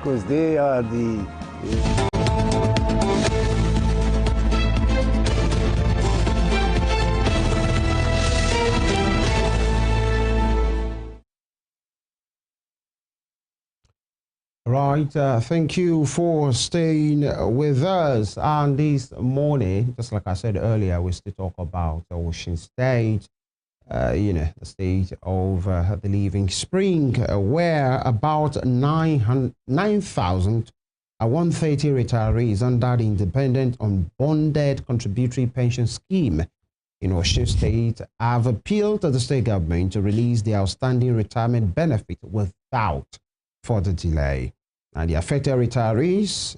because they are the... Right, thank you for staying with us. And this morning, just like I said earlier, we still talk about Osun State, the state of the living spring, where about 9,130 retirees under the independent unbonded contributory pension scheme in Osun State have appealed to the state government to release the outstanding retirement benefit without further delay. And the affected retirees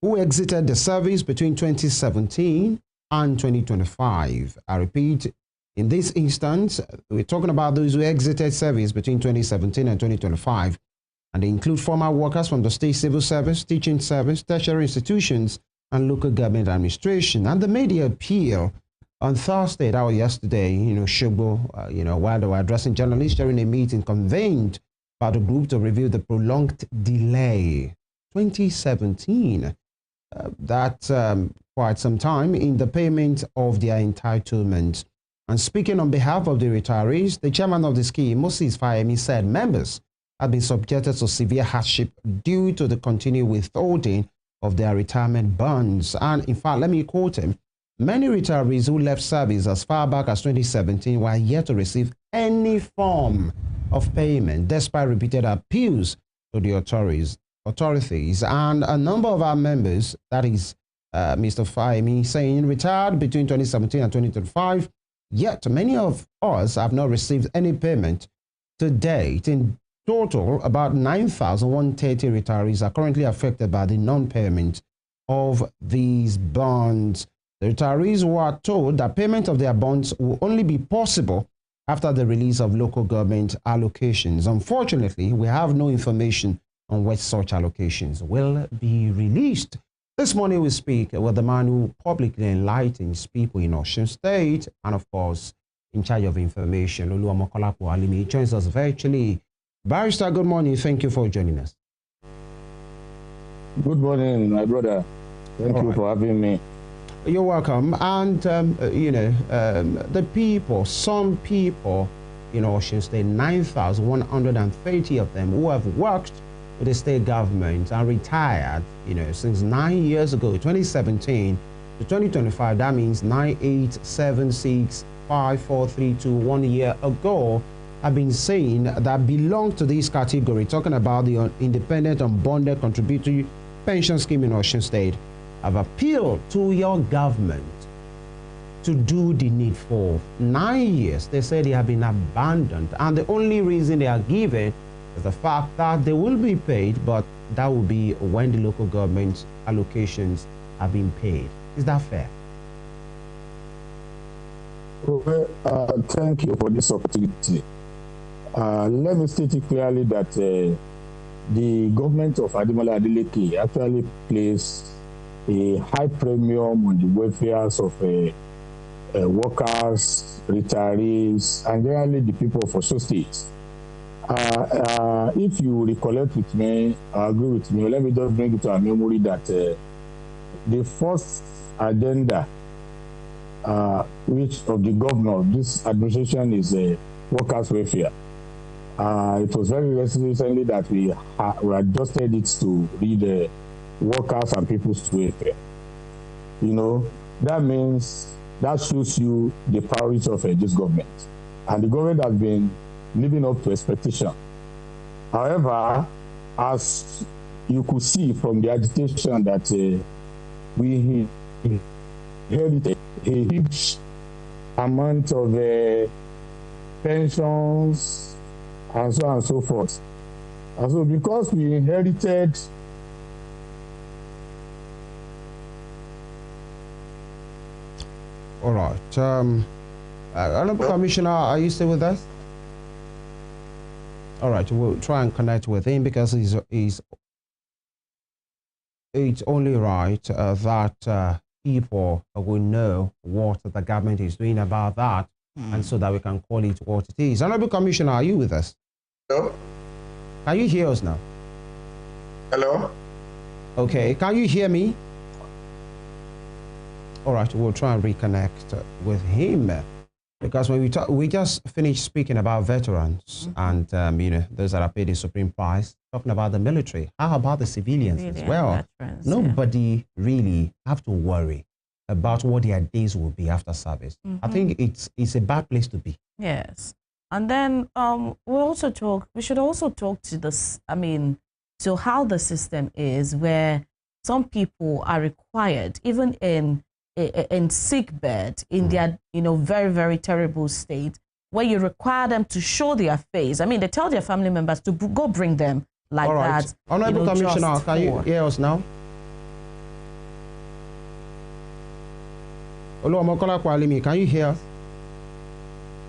who exited the service between 2017 and 2025. I repeat, in this instance, we're talking about those who exited service between 2017 and 2025, and they include former workers from the state civil service, teaching service, tertiary institutions, and local government administration. And they made the appeal on Thursday, that was yesterday, Shogbo, while they were addressing journalists during a meeting convened by the group to review the prolonged delay, 2017, quite some time in the payment of their entitlement. And speaking on behalf of the retirees, the chairman of the scheme, Moses Fayemi, said members have been subjected to severe hardship due to the continued withholding of their retirement bonds. And in fact, let me quote him, many retirees who left service as far back as 2017 were yet to receive any form of payment, despite repeated appeals to the authorities. And a number of our members, that is Mr. Fayemi, saying retired between 2017 and 2025, yet many of us have not received any payment to date. In total, about 9,130 retirees are currently affected by the non-payment of these bonds. The retirees were told that payment of their bonds will only be possible after the release of local government allocations. Unfortunately, we have no information on when such allocations will be released. This morning we speak with the man who publicly enlightens people in Osun State and, of course, in charge of information, Oluomo Kolapo Alimi. He joins us virtually. Barrister, good morning. Thank you for joining us. Good morning, my brother. Thank you for having me. You're welcome. And, the people, some people in Osun State, 9,130 of them who have worked with the state government and retired, since 9 years ago, 2017 to 2025, that means 98765432, 1 year ago, have been saying that belong to this category, talking about the independent unbonded contributory pension scheme in Osun State, have appealed to your government to do the needful. 9 years, they say they have been abandoned, and the only reason they are given is the fact that they will be paid, but that will be when the local government allocations have been paid. Is that fair? Okay, thank you for this opportunity. Let me state it clearly that the government of Ademola Adeleke actually placed a high premium on the welfare of workers, retirees, and generally the people of Osun State. If you recollect with me, agree with me, let me just bring it to our memory that the first agenda which of the governor of this administration is workers' welfare. It was very recently that we adjusted it to read workers and people's welfare. That means that shows you the priority of this government. And the government has been living up to expectation. However, as you could see from the agitation that we inherited a huge amount of pensions and so on and so forth. And so because we inherited all right. Honorable Commissioner, are you still with us? All right, we'll try and connect with him because it's only right that people will know what the government is doing about that, and so that we can call it what it is. Honorable Commissioner, are you with us? Hello? Can you hear us now? Hello? Okay, can you hear me? All right, we'll try and reconnect with him because when we just finished speaking about veterans and those that are paid the supreme price, talking about the military. How about the civilians as well? Veterans, nobody really have to worry about what their days will be after service. I think it's a bad place to be. Yes, and then we should also talk to this. I mean, to how the system is, where some people are required, even in sick bed, in their very, very terrible state, where you require them to show their face. I mean, they tell their family members to go bring them like that. Honorable Commissioner, can you hear us now? Oluomo Kolapo Alimi, can you hear us?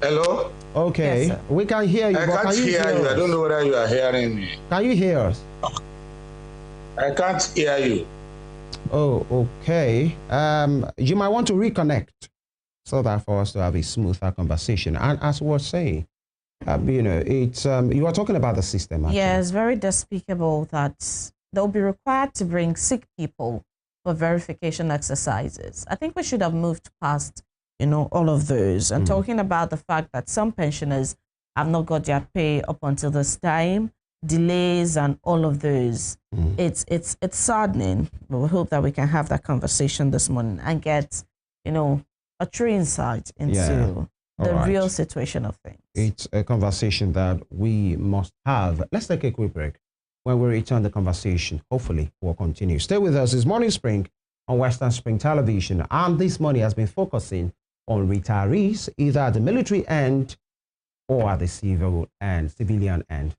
Hello? Okay, yes, we can hear you. I can't hear you. I don't know whether you are hearing me. Can you hear us? I can't hear you. Oh, okay. You might want to reconnect so that for us to have a smoother conversation. And as we were saying, it's you are talking about the system. Actually. Yeah, it's very despicable that they'll be required to bring sick people for verification exercises. I think we should have moved past, all of those and talking about the fact that some pensioners have not got their pay up until this time. Delays and all of those. It's saddening, but we hope that we can have that conversation this morning and get a true insight into the real situation of things. It's a conversation that we must have. Let's take a quick break. When we return, the conversation hopefully will continue. Stay with us. It's Morning Spring on Western Spring Television, and this morning has been focusing on retirees either at the military end or at the civilian end.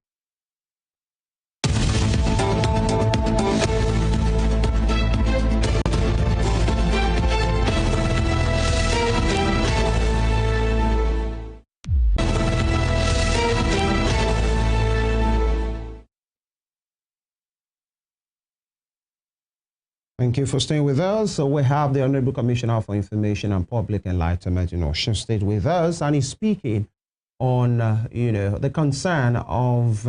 Thank you for staying with us. So we have the Honorable Commissioner for Information and Public Enlightenment in Osun State with us, and he's speaking on, the concern of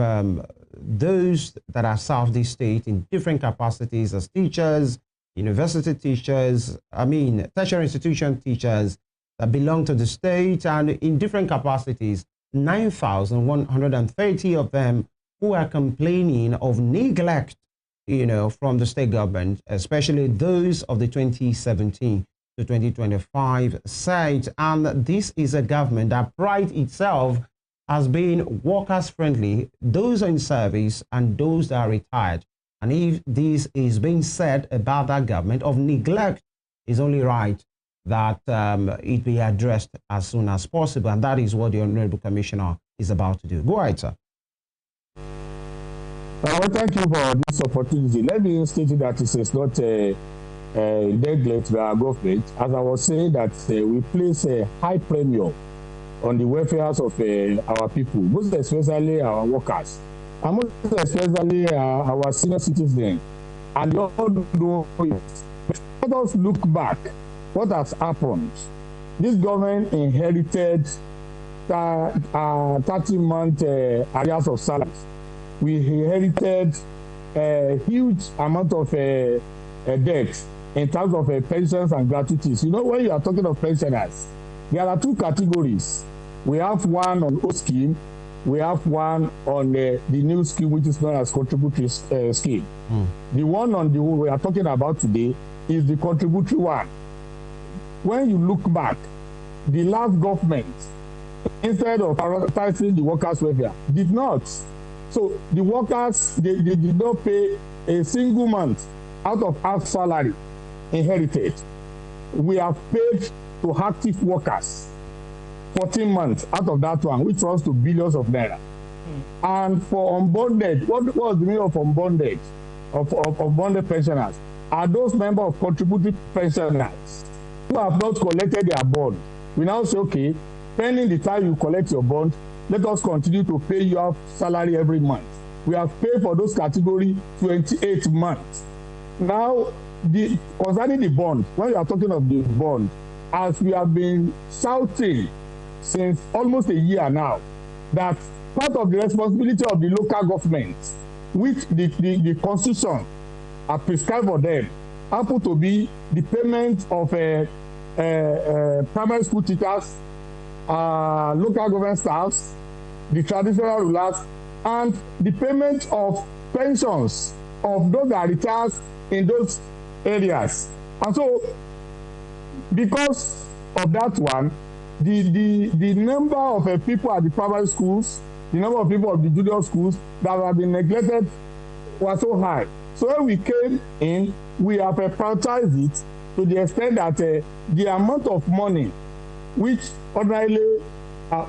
those that are served this state in different capacities as teachers, university teachers, tertiary institution teachers that belong to the state, and in different capacities, 9,130 of them who are complaining of neglect from the state government, especially those of the 2017 to 2025 site. And this is a government that prides itself as being workers friendly, those in service and those that are retired. And if this is being said about that government of neglect, it's only right that it be addressed as soon as possible. And that is what the Honorable Commissioner is about to do. Go ahead, sir. Well, thank you for this opportunity. Let me state that it is not a neglect by our government. As I was saying, that we place a high premium on the welfare of our people, most especially our workers, and most especially our senior citizens. And you all know it. Let us look back. What has happened? This government inherited 30-month arrears of salaries. We inherited a huge amount of debt in terms of pensions and gratuities. When you are talking of pensioners, there are two categories. We have one on old scheme. We have one on the new scheme, which is known as contributory scheme. The one on the one we are talking about today is the contributory one. When you look back, the last government, instead of prioritizing the workers' welfare, did not. So the workers, they did not pay a single month out of half salary inherited. We have paid to active workers 14 months out of that one, which runs to billions of naira. And for unbonded, what was the meaning of unbonded, of bonded pensioners? Are those members of contributory pensioners who have not collected their bond? We now say, okay, pending the time you collect your bond, let us continue to pay your salary every month. We have paid for those category 28 months. Now, concerning the bond, when you are talking of the bond, as we have been shouting since almost a year now, that part of the responsibility of the local government which the Constitution are prescribed for them happen to be the payment of primary school teachers, local government staffs, the traditional rulers, and the payment of pensions of those that retire in those areas. And so, because of that one, the number of people at the primary schools, the number of people of the junior schools that have been neglected was so high. So when we came in, we have prioritized it to the extent that the amount of money which ordinarily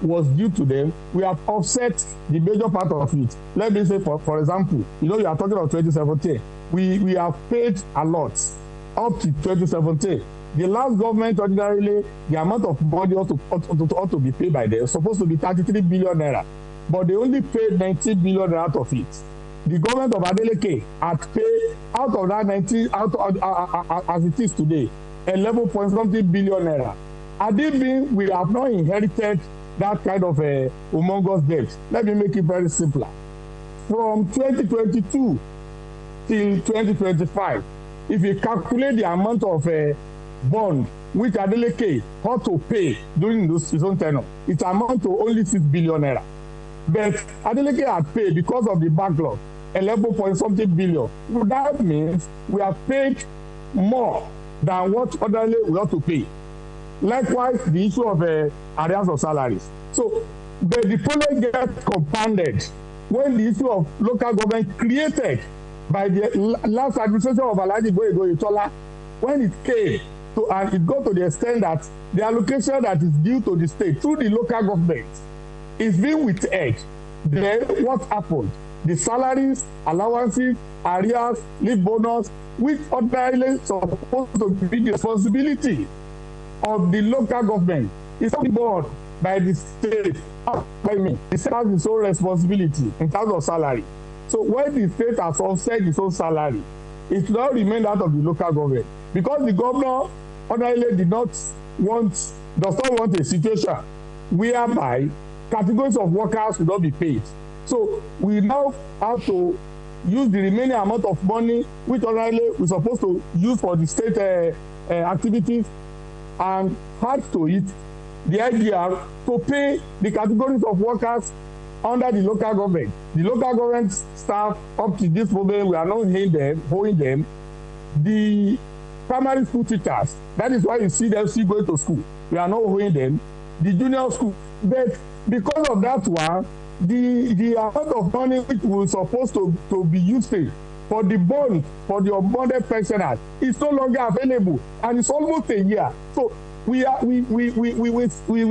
was due to them, we have offset the major part of it. Let me say, for example, you know, you are talking about 2017. We have paid a lot up to 2017. The last government, ordinarily, the amount of money ought to be paid by them was supposed to be 33 billion naira, but they only paid 19 billion naira out of it. The government of Adeleke had paid out of that 19, as it is today, 11.something billion naira. Had it been, we have not inherited that kind of a humongous debt. Let me make it very simpler. From 2022 till 2025, if you calculate the amount of bond which Adeleke ought to pay during his own tenure, it amounts to only 6 billion naira. But Adeleke had paid, because of the backlog, 11.something billion. That means we have paid more than what ordinarily we ought to pay. Likewise, the issue of arrears of salaries. So the problem gets compounded when the issue of local government created by the last administration of Alhaji Boyego Itola, when it came to, and it got to the extent that the allocation that is due to the state through the local government is being withheld. Then what happened? The salaries, allowances, arrears, leave bonus, which ordinarily supposed to be the responsibility of the local government, is not borne by the state. By me, the state has its own responsibility in terms of salary. So when the state has offset its own salary, it should not remain that of the local government, because the governor ordinarily does not want a situation whereby categories of workers will not be paid. So we now have to use the remaining amount of money which ordinarily we're supposed to use for the state activities, and add to it the idea to pay the categories of workers under the local government. The local government staff, up to this moment, we are not owing them. The primary school teachers, that is why you see them still going to school. We are not owing them. The junior school. But because of that one, the amount of money which was supposed to be used for the bond for the unbonded pensioners is no longer available, and it's almost a year. So we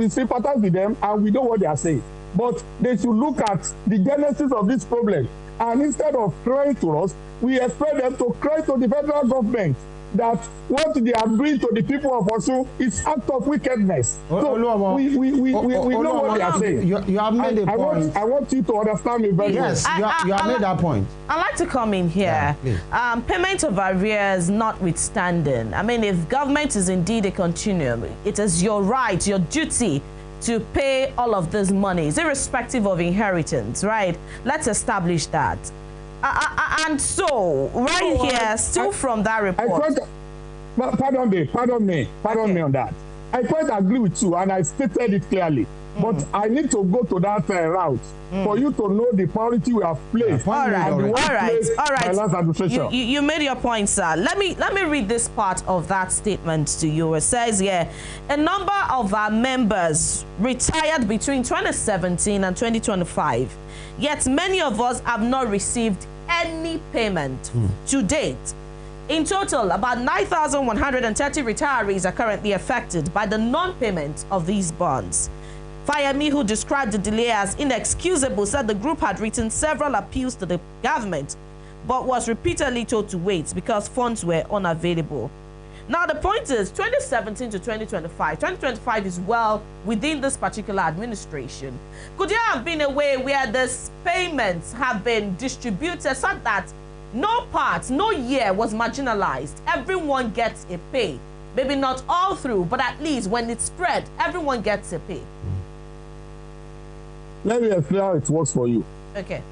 sympathize with them, and we know what they are saying. But they should look at the genesis of this problem, and instead of crying to us, we expect them to cry to the federal government that what they are doing to the people of Osun is act of wickedness. So we know what they are saying. You have made a point. I want you to understand me very well. Yes, you have made that point. I'd like to come in here. Yeah, payment of arrears notwithstanding. I mean, if government is indeed a continuum, it is your right, your duty to pay all of these monies, irrespective of inheritance, right? Let's establish that. And so, here, still from that report. Pardon me on that. I quite agree with you, and I stated it clearly. But I need to go to that route for you to know the priority we have placed. All right. By last administration. You made your point, sir. Let me read this part of that statement to you. It says here, a number of our members retired between 2017 and 2025. Yet many of us have not received any payment to date. In total, about 9,130 retirees are currently affected by the non-payment of these bonds. Fayemi, who described the delay as inexcusable, said the group had written several appeals to the government, but was repeatedly told to wait because funds were unavailable. Now, the point is, 2017 to 2025. 2025 is well within this particular administration. Could there have been a way where these payments have been distributed so that no year was marginalized? Everyone gets a pay. Maybe not all through, but at least when it's spread, everyone gets a pay. Let me explain how it works for you. Okay.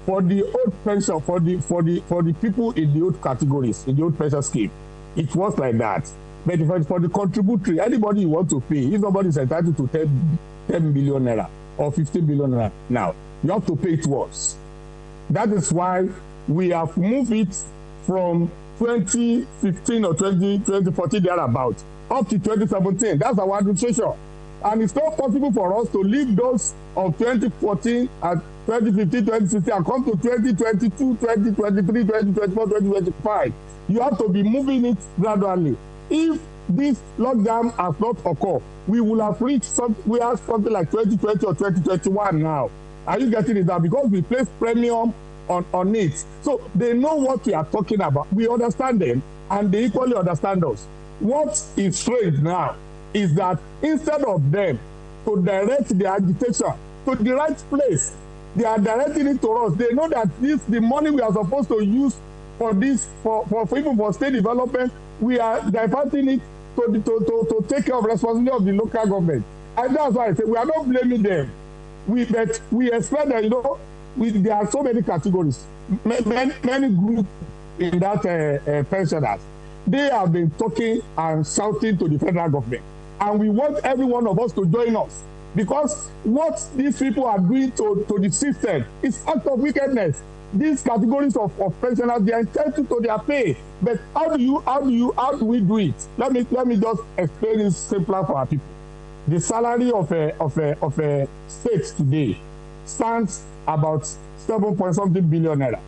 for the old pension, for the people in the old categories, in the old pension scheme, it was like that. But for the contributory, anybody you want to pay, if somebody is entitled to 10 billion naira or 15 billion naira now, you have to pay it once. That is why we have moved it from 2015 or 2014 thereabout up to 2017. That's our administration. And it's not possible for us to leave those of 2014 and 2015, 2016 and come to 2022, 2023, 2024, 2025. You have to be moving it gradually. If this lockdown has not occurred, we will have reached something like 2020 or 2021 now. Are you getting it now? Because we place premium on it. So they know what we are talking about. We understand them and they equally understand us. What is strange now is that instead of them to direct the agitation to the right place, they are directing it to us. They know that the money we are supposed to use for this, for even for state development, we are diverting it to take care of responsibility of the local government. And that's why I say we are not blaming them. But we expect that, there are so many categories, many groups in that pensioners. They have been talking and shouting to the federal government. And we want every one of us to join us. Because what these people are doing to the system is act of wickedness. These categories of pensioners, they are entitled to their pay. But how do we do it? Let me just explain it simpler for our people. The salary of a state today stands about 7-point-something billion naira.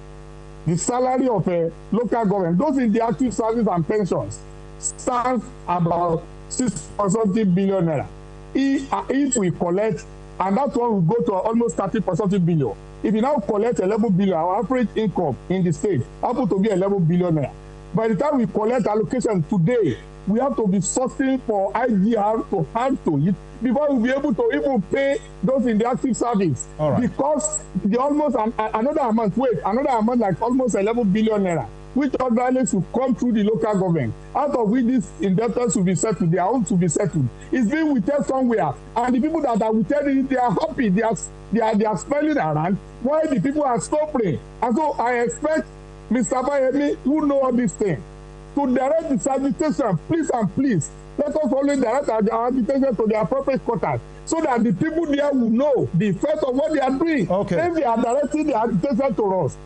The salary of a local government, those in the active service and pensions, stands about 6-point-something billion naira. If we collect, and that one will go to almost 30-point-something billion. If you now collect 11 billion, our average income in the state happen to be 11 billion naira. By the time we collect allocation today, we have to be sourcing for IGR to add to it before we'll be able to even pay those in the active service. All right. Because the almost another amount like almost 11 billion naira, which ordinarily should come through the local government, out of which these indebtedness will be settled, their own to be settled. It's being withheld somewhere, and the people that are withholding it, they are happy, they are spending around, while the people are suffering. And so I expect Mr. Bayemi, who know all these things, to direct this agitation, please, let us only direct our agitation to the appropriate quarters, so that the people there will know the effect of what they are doing. Okay. If they are directing the agitation to us,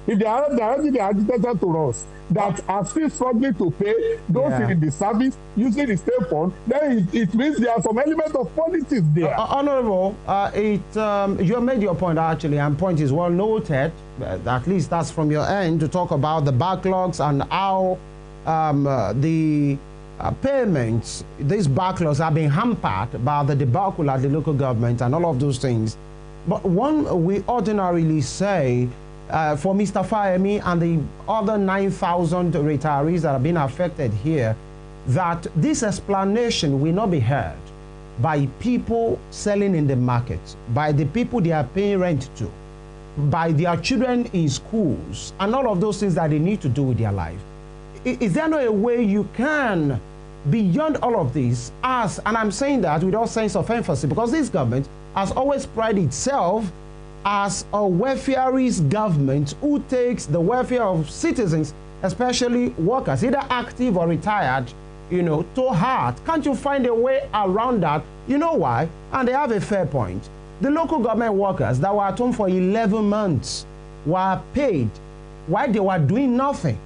if they are directing the agitation to us that are still struggling to pay those in the service using the state fund, then it means there are some element of politics there. Honorable, you have made your point actually, and point is well noted. At least that's from your end to talk about the backlogs and how the payments, these backlogs are being hampered by the debacle at the local government and all of those things. But one we ordinarily say for Mr. Fayemi and the other 9,000 retirees that have been affected here, that this explanation will not be heard by people selling in the market, by the people they are paying rent to, by their children in schools, and all of those things that they need to do with their life. Is there no a way you can, beyond all of this, and I'm saying that with all sense of emphasis, because this government has always prided itself as a welfareist government who takes the welfare of citizens, especially workers, either active or retired, to heart. Can't you find a way around that? You know why? And they have a fair point. The local government workers that were at home for 11 months were paid while they were doing nothing.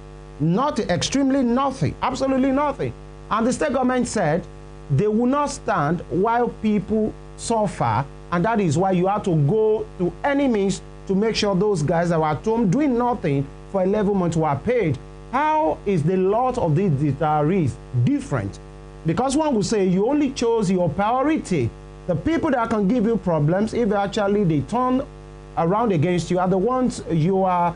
Extremely nothing, absolutely nothing. And the state government said they will not stand while people suffer, and that is why you have to go to any means to make sure those guys that were at home doing nothing for 11 months were paid. How is the lot of these retirees different? Because one would say you only chose your priority. The people that can give you problems, if actually they turn around against you, are the ones you are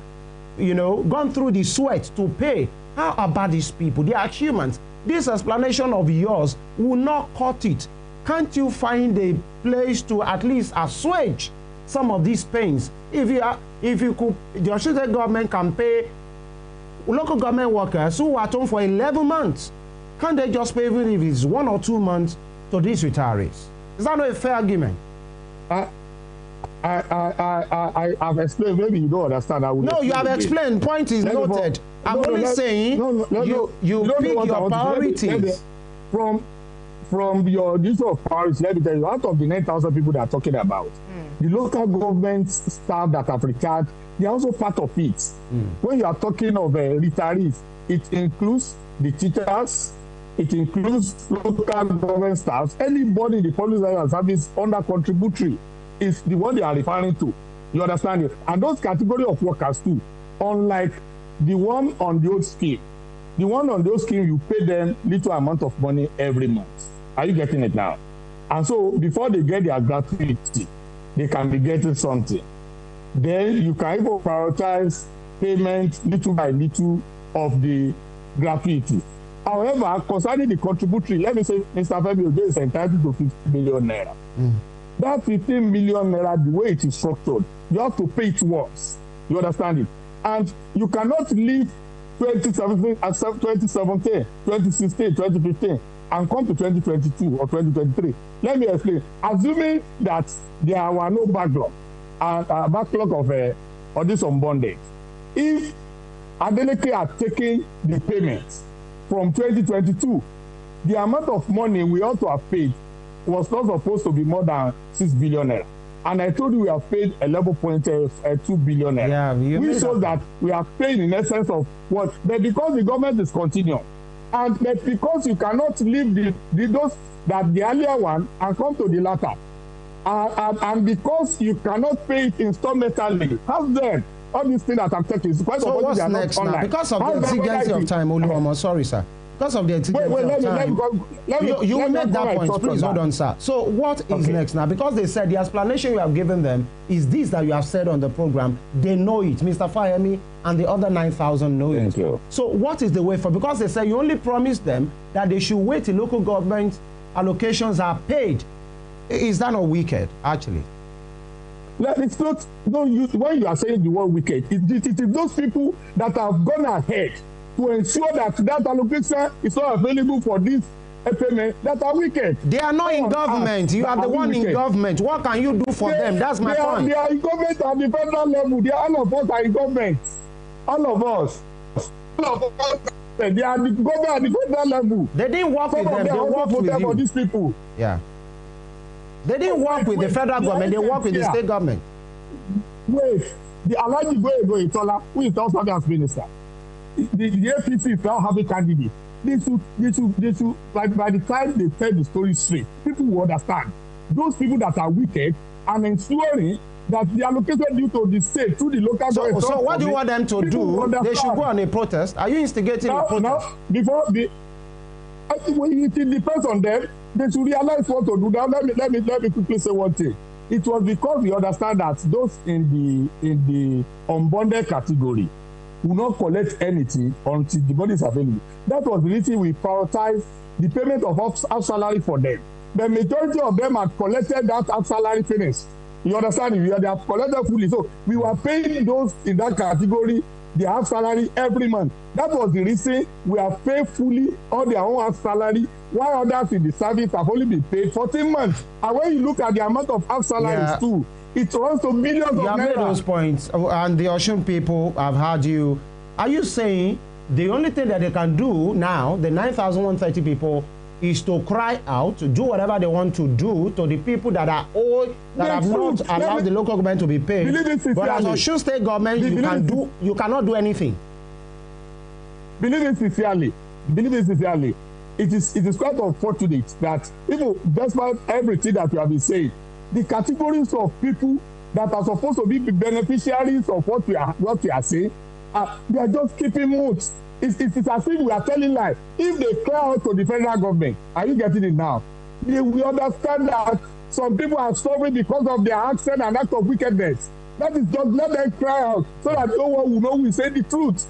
gone through the sweat to pay. How about these people? They are humans. This explanation of yours will not cut it. Can't you find a place to at least assuage some of these pains? If you could, the Osun State government can pay local government workers who are at home for 11 months. Can't they just pay, even if it's 1 or 2 months, to these retirees? Is that not a fair argument? I've explained. Maybe you don't understand. No, you have explained. Point is noted. I'm only saying you pick your priorities. From your list of priorities, let me tell you, out of the 9,000 people that are talking about, the local government staff that have retired, they are also part of it. When you are talking of retirees, it includes the teachers, it includes local government staff, anybody in the public service under contributory is the one they are referring to. You understand it? And those category of workers too, unlike the one on the old scheme. The one on the old scheme, you pay them little amount of money every month. Are you getting it now? And so before they get their gratuity, they can be getting something. Then you can even prioritize payment little by little of the gratuity. However, concerning the contributory, let me say Mr. Femi is entitled to 50 million naira. That 15 million naira, the way it is structured, you have to pay it once. You understand it? And you cannot leave 2017, 2016, 2015, and come to 2022 or 2023. Let me explain. Assuming that there were no backlog, backlog of this unbonded, if Adeleke had taken the payments from 2022, the amount of money we ought to have paid was not supposed to be more than 6 billion naira. And I told you we have paid 11.2 billion naira. Yeah, which shows that we have paid in essence of what? But because the government is continuing, and but because you cannot leave the earlier one and come to the latter, and because you cannot pay it installmentally, how then all these things that I'm taking is quite. So what's next now? Because of the exigency of time, Oluomo, sorry, sir. Because of the exigency of time, you will make that point. Please hold on, sir. So what is next now? Because they said the explanation you have given them is this that you have said on the program. They know it. Mr. Fayemi and the other 9,000 know it. Thank you. So what is the way for? Because they say you only promised them that they should wait till local government allocations are paid. Is that not wicked, actually? It's not. When you are saying the word wicked, it is those people that have gone ahead to ensure that allocation is not available for this payment that are wicked. They are not in government. You are the one in government. What can you do for them? That's my point. They are in government at the federal level. All of us are in government. All of us. They are the government at the federal level. They didn't work with them. They worked with you. For these people. Yeah. They didn't work with the federal government. They worked with the state government. Wait. The Alhaji Goye Itola, who is also finance minister, the APC is now having candidate. They should, by the time they tell the story straight, people will understand. Those people that are wicked and ensuring that the allocation due to the state to the local government. So what do you want them to do? They should go on a protest. Are you instigating a protest? It depends on them. They should realize what to do. Now let me quickly say one thing. It was because we understand that those in the unbonded category will not collect anything until the money is available. That was the reason we prioritized the payment of half salary for them. The majority of them had collected that half salary finish. You understand? They have collected fully. So we were paying those in that category their half salary every month. That was the reason we have paid fully all their own half salary, while others in the service have only been paid 14 months. And when you look at the amount of half salaries too, it runs to millions of naira. You have made those points, and the Osun people have heard you. Are you saying the only thing that they can do now, the 9,130 people, is to cry out, to do whatever they want to do to the people that are old, that have not allowed the local government to be paid? But as Osun State government, you cannot do anything. Believe it sincerely. It is quite unfortunate that even despite everything that we have been saying, the categories of people that are supposed to be the beneficiaries of what we are saying, they are just keeping mute. It's as if we are telling lies. If they cry out to the federal government, are you getting it now? We understand that some people are suffering because of their accent and act of wickedness. That is just let them cry out so that no one will know we say the truth.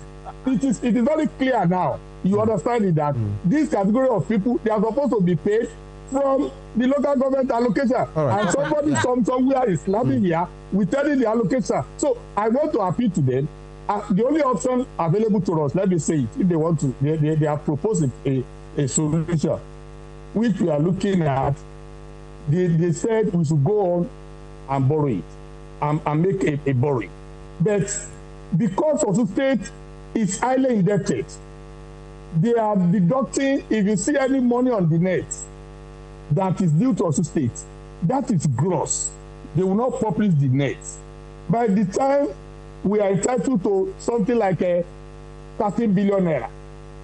It is very clear now. You understand it that this category of people, they are supposed to be paid from the local government allocation. Right. And somebody somewhere is laughing here with telling the allocation. So I want to appeal to them. The only option available to us, let me say it, if they want to, they are proposing a solution, which we are looking at. They said we should go on and borrow it. and make a borrowing. But because Osun State is highly indebted, they are deducting, if you see any money on the net that is due to Osun State, that is gross. They will not publish the net. By the time we are entitled to something like a 13 billion naira,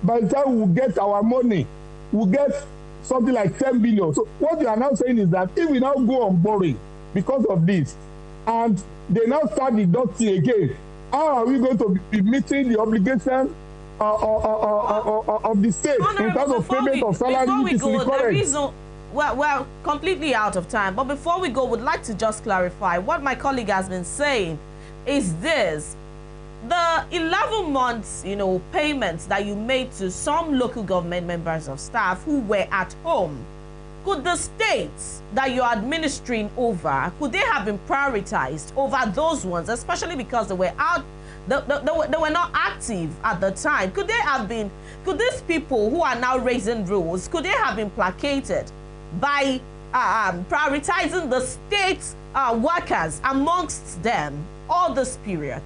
by the time we will get our money, we'll get something like 10 billion. So what they are now saying is that if we now go on borrowing because of this, and they now start deducting again, how are we going to be meeting the obligation of the state in terms of payment of salary? Before we go, the reason, well, completely out of time. But before we go, would like to just clarify what my colleague has been saying is this. The 11 months, payments that you made to some local government members of staff who were at home, could the states that you're administering over, could they have been prioritized over those ones, especially because they were out, they were not active at the time? Could these people who are now raising rules, could they have been placated by prioritizing the state workers amongst them all this period?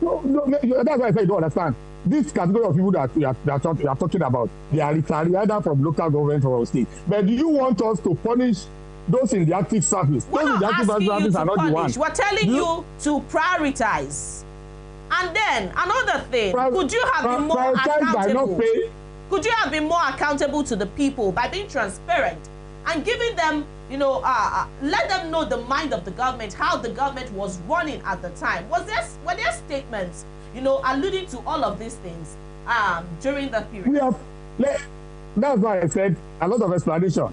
No, that's why I say you don't understand. This category of people that we are talking about, they are retired either from local government or state. But do you want us to punish those in the active service? Those in the active service are not the ones. We're telling you to prioritize. And then another thing, could you have been more accountable? Could you have been more accountable to the people by being transparent and giving them, let them know the mind of the government, how the government was running at the time? Were there statements, alluding to all of these things during that period? That's why I said a lot of explanation,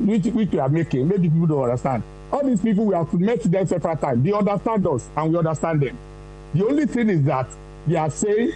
which we are making. Maybe people don't understand. All these people, we have met them several times. They understand us and we understand them. The only thing is that they are saying,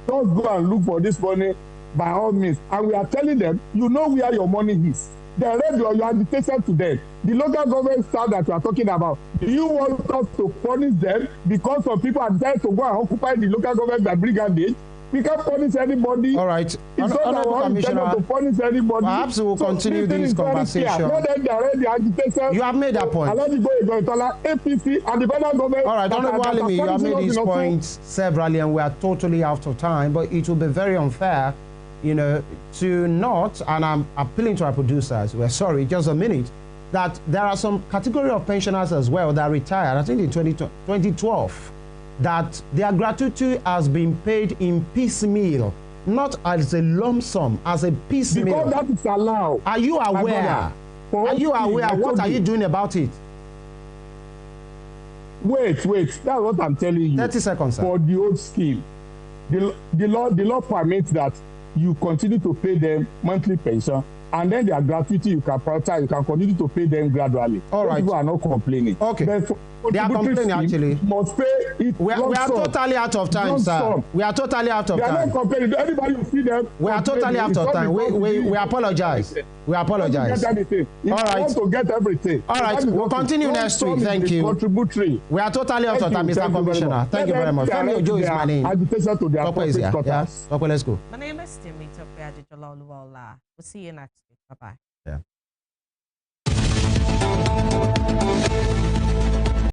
don't go and look for this money by all means. And we are telling them, you know where your money is. They read your invitation to them. The local government staff that you are talking about, do you want us to punish them because some people are decided to go and occupy the local government by brigandage? We can't punish anybody. All right. It's not our Commissioner, to punish anybody. Perhaps we will continue this conversation. You have made that point. APC and the federal government. All right, Honorable Alimi, you have made these points severally, and we are totally out of time. But it will be very unfair, to not, and I'm appealing to our producers, we're sorry, just a minute, that there are some category of pensioners as well that retired, I think in 2012, that their gratuity has been paid in piecemeal, not as a lump sum, as a piecemeal. Because that is allowed. Are you aware? Are you aware? What are you doing about it? Wait. That's what I'm telling you. 30 seconds, sir. For the old scheme, the law permits that you continue to pay them monthly pension, and then their gratuity you can prioritize. You can continue to pay them gradually. All right. People are not complaining. Okay. They are complaining actually. Must pay it. We are totally out of time, sir. We are totally out of time. They are not complaining. Anybody you see them. We are totally out of time. We apologize. We apologize. All right. Want to get everything. All right. We'll continue next week. Thank you. Contributory. We are totally out of time, Mr. Commissioner. Thank you very much. Femi Ojo is my name. Agitation to their corporate quarters. Okay, let's go. My name is Timmy Oluomo. We'll see you next week. Bye-bye. Yeah.